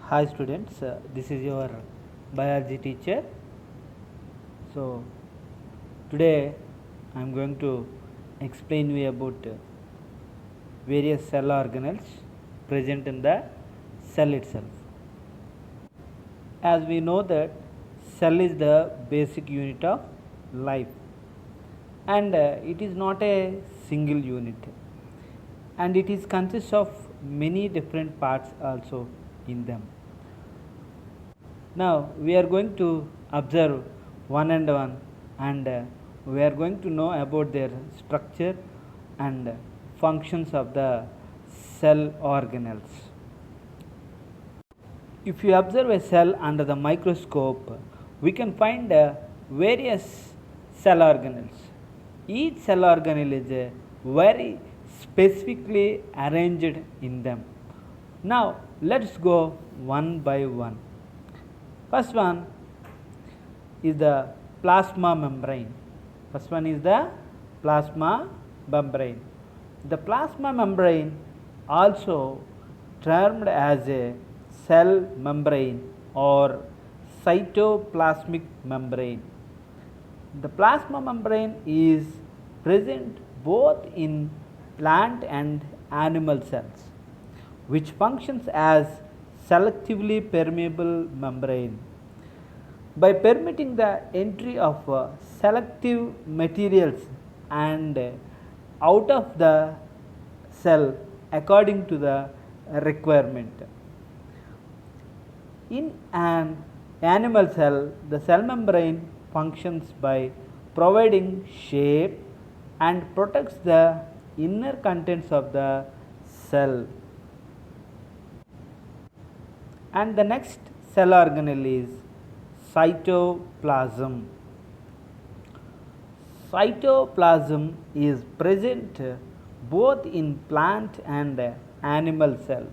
Hi students, this is your biology teacher. So today I am going to explain you about various cell organelles present in the cell itself. As we know that cell is the basic unit of life, and it is not a single unit, and it is consists of many different parts also in them. Now we are going to observe one and one, and we are going to know about their structure and functions of the cell organelles. If you observe a cell under the microscope, we can find various cell organelles. Each cell organelle is very specifically arranged in them. Now let's go one by one. First one is the plasma membrane. First one is the plasma membrane. The plasma membrane, also termed as a cell membrane or cytoplasmic membrane. The plasma membrane is present both in plant and animal cells, which functions as selectively permeable membrane. By permitting the entry of selective materials and out of the cell according to the requirement. In an animal cell, the cell membrane functions by providing shape and protects the inner contents of the cell. And the next cell organelle is cytoplasm. Cytoplasm is present both in plant and animal cells.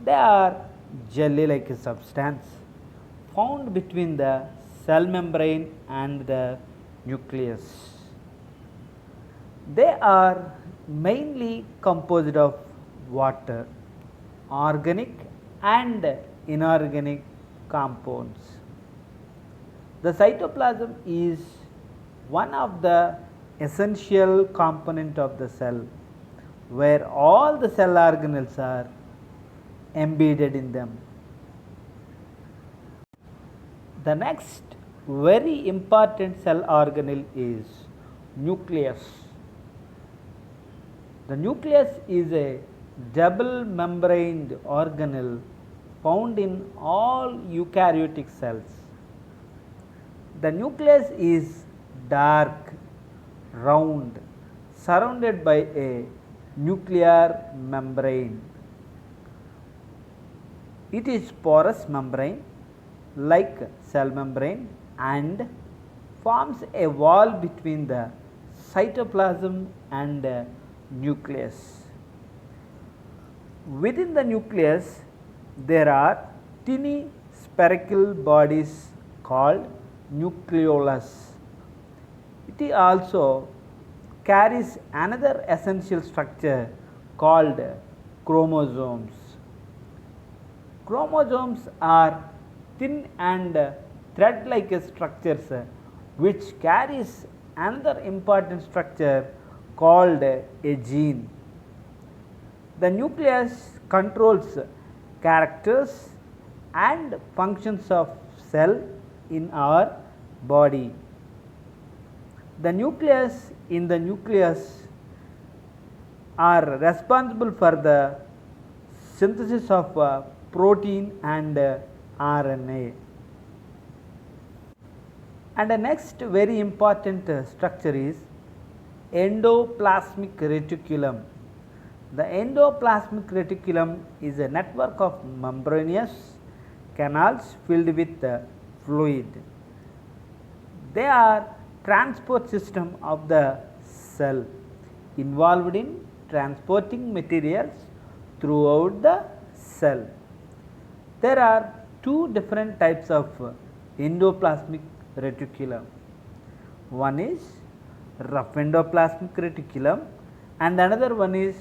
They are jelly-like substance found between the cell membrane and the nucleus. They are mainly composed of water, organic and inorganic compounds. The cytoplasm is one of the essential component of the cell, where all the cell organelles are embedded in them. The next very important cell organelle is nucleus. The nucleus is a double membraned organelle found in all eukaryotic cells. The nucleus is dark, round, surrounded by a nuclear membrane. It is porous membrane like cell membrane and forms a wall between the cytoplasm and nucleus. Within the nucleus there are tiny spherical bodies called nucleolus. It also carries another essential structure called chromosomes. Chromosomes are thin and thread-like structures which carries another important structure called a gene. The nucleus controls characters and functions of cell in our body. The nucleus in the nucleus are responsible for the synthesis of protein and RNA. And the next very important structure is endoplasmic reticulum. The endoplasmic reticulum is a network of membranous canals filled with fluid. They are transport system of the cell involved in transporting materials throughout the cell. There are two different types of endoplasmic reticulum. One is rough endoplasmic reticulum and another one is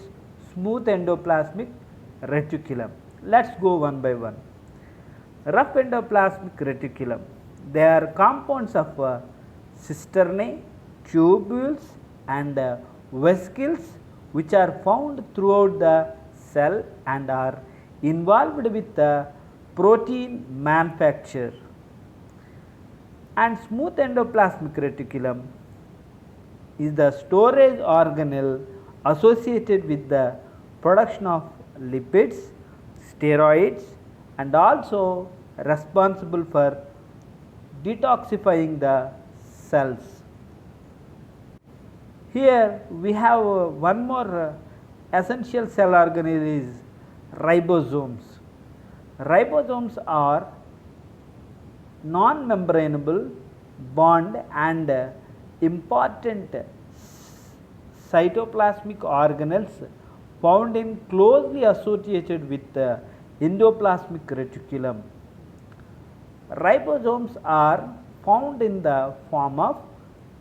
smooth endoplasmic reticulum. Let's go one by one. Rough endoplasmic reticulum. They are compounds of cisternae, tubules and vesicles which are found throughout the cell and are involved with the protein manufacture. And smooth endoplasmic reticulum is the storage organelle associated with the production of lipids, steroids and also responsible for detoxifying the cells. Here we have one more essential cell organelle is ribosomes. Ribosomes are non-membranable bond and important cytoplasmic organelles found in closely associated with the endoplasmic reticulum. Ribosomes are found in the form of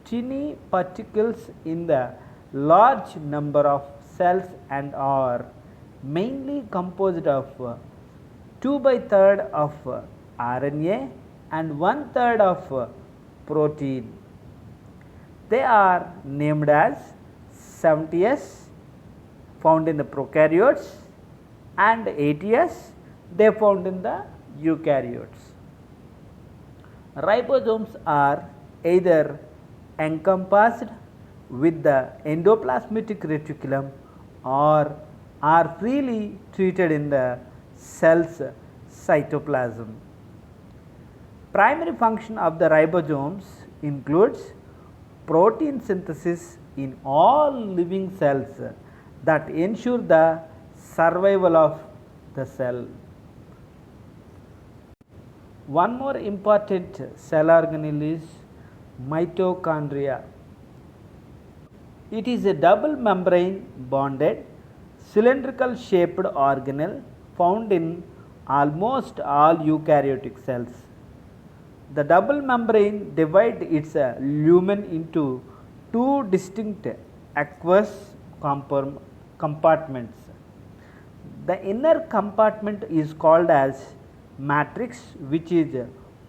tiny particles in the large number of cells and are mainly composed of 2/3 of RNA and 1/3 of protein. They are named as 70S found in the prokaryotes and 80S they found in the eukaryotes. Ribosomes are either encompassed with the endoplasmic reticulum or are freely treated in the cell's cytoplasm. Primary function of the ribosomes includes protein synthesis in all living cells that ensure the survival of the cell. One more important cell organelle is mitochondria. It is a double membrane bonded cylindrical shaped organelle found in almost all eukaryotic cells. The double membrane divides its lumen into two distinct aqueous compartments. The inner compartment is called as matrix, which is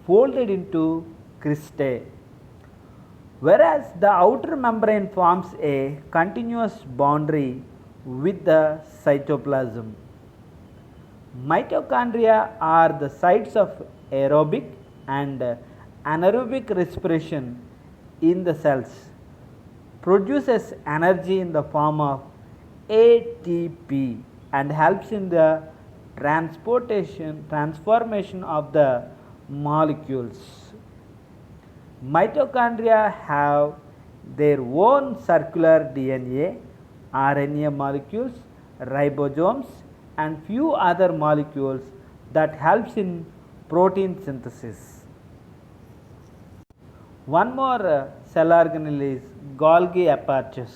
folded into cristae, whereas the outer membrane forms a continuous boundary with the cytoplasm. Mitochondria are the sites of aerobic and anaerobic respiration in the cells, produces energy in the form of ATP and helps in the transformation of the molecules. Mitochondria have their own circular DNA, RNA molecules, ribosomes and few other molecules that helps in protein synthesis. One more cell organelle is Golgi apparatus.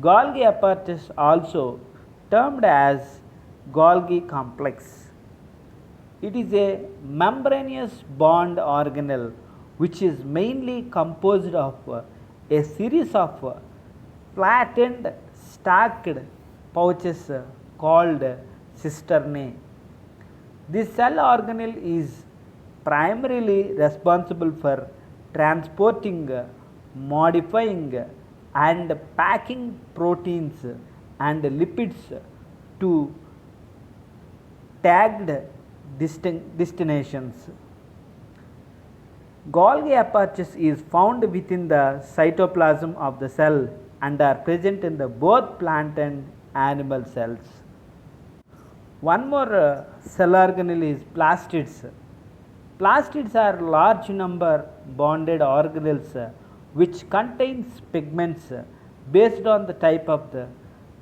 Golgi apparatus also termed as Golgi complex. It is a membranous bond organelle which is mainly composed of a series of flattened stacked pouches called cisternae. This cell organelle is primarily responsible for transporting, modifying and packing proteins and lipids to tagged destinations. Golgi apparatus is found within the cytoplasm of the cell and are present in the both plant and animal cells. One more cell organelle is plastids. Plastids are large number bonded organelles which contains pigments based on the type of the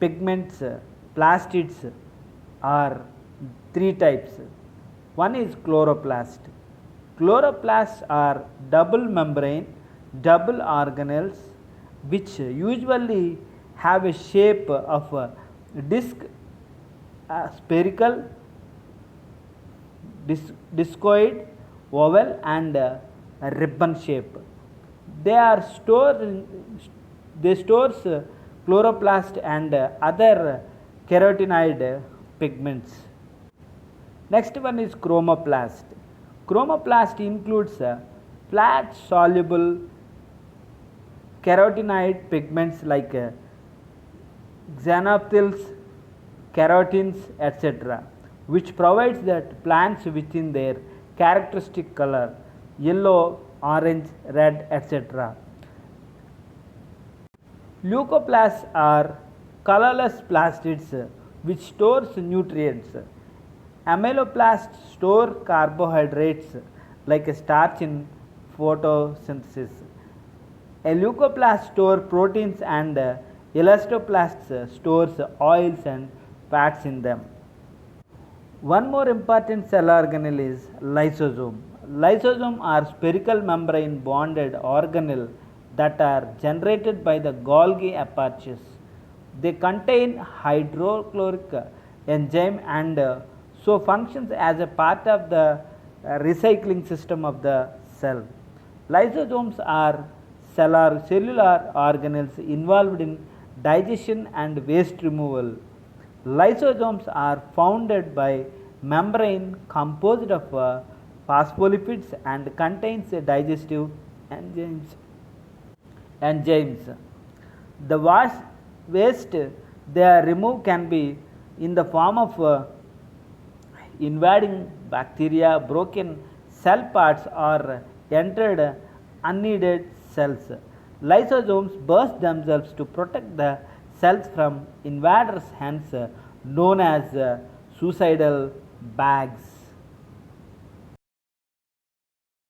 pigments. Plastids are three types. One is chloroplast. Chloroplasts are double membrane, double organelles which usually have a shape of a disc, spherical, discoid, oval and ribbon shape. They stores chloroplast and other carotenoid pigments. Next one is chromoplast. Chromoplast includes flat soluble carotenoid pigments like xanthophyls, carotins, etc., which provides that plants within their characteristic color yellow, orange, red, etc. Leucoplasts are colorless plastids which stores nutrients. Amyloplasts store carbohydrates like a starch in photosynthesis. A leucoplast stores proteins and elastoplasts stores oils and fats in them. One more important cell organelle is lysosome. Lysosomes are spherical membrane bonded organelles that are generated by the Golgi apertures. They contain hydrochloric enzyme and so functions as a part of the recycling system of the cell. Lysosomes are cellular organelles involved in digestion and waste removal. Lysosomes are founded by membrane composed of phospholipids and contains digestive enzymes. The waste they remove can be in the form of invading bacteria, broken cell parts, or entered unneeded cells. Lysosomes burst themselves to protect the cells from invaders, hence known as suicidal bags.